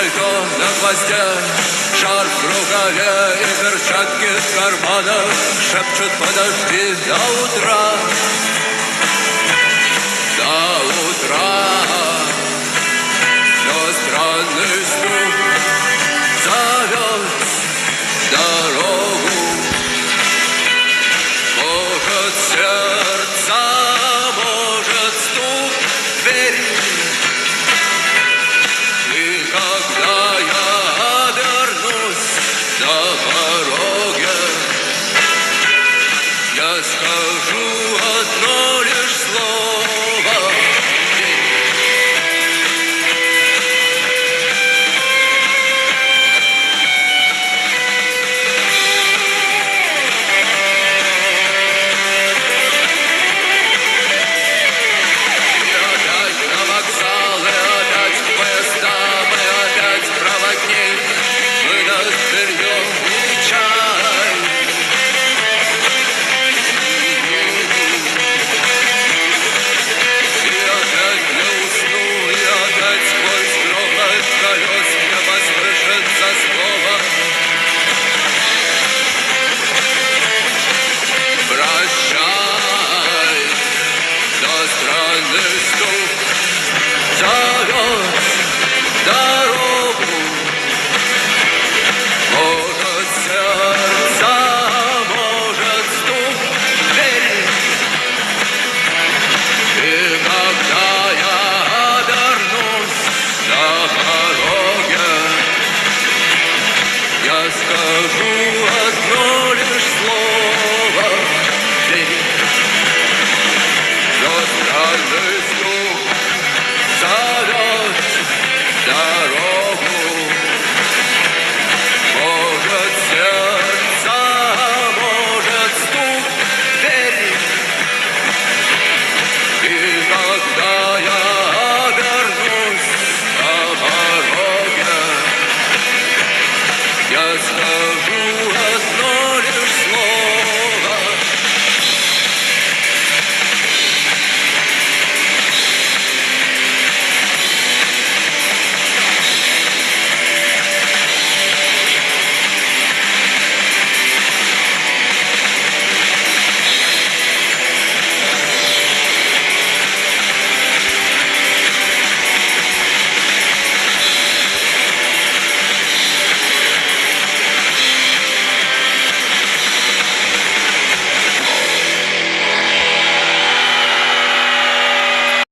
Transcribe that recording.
пальто на гвозде, шарф в рукаве и перчатки в карманах шепчут: подожди до утра, до утра. Но странный стук зовет дорогу. Может, сердца, может, стук в двери. И когда я обернусь на пороге, я скажу одно лишь слово: скажу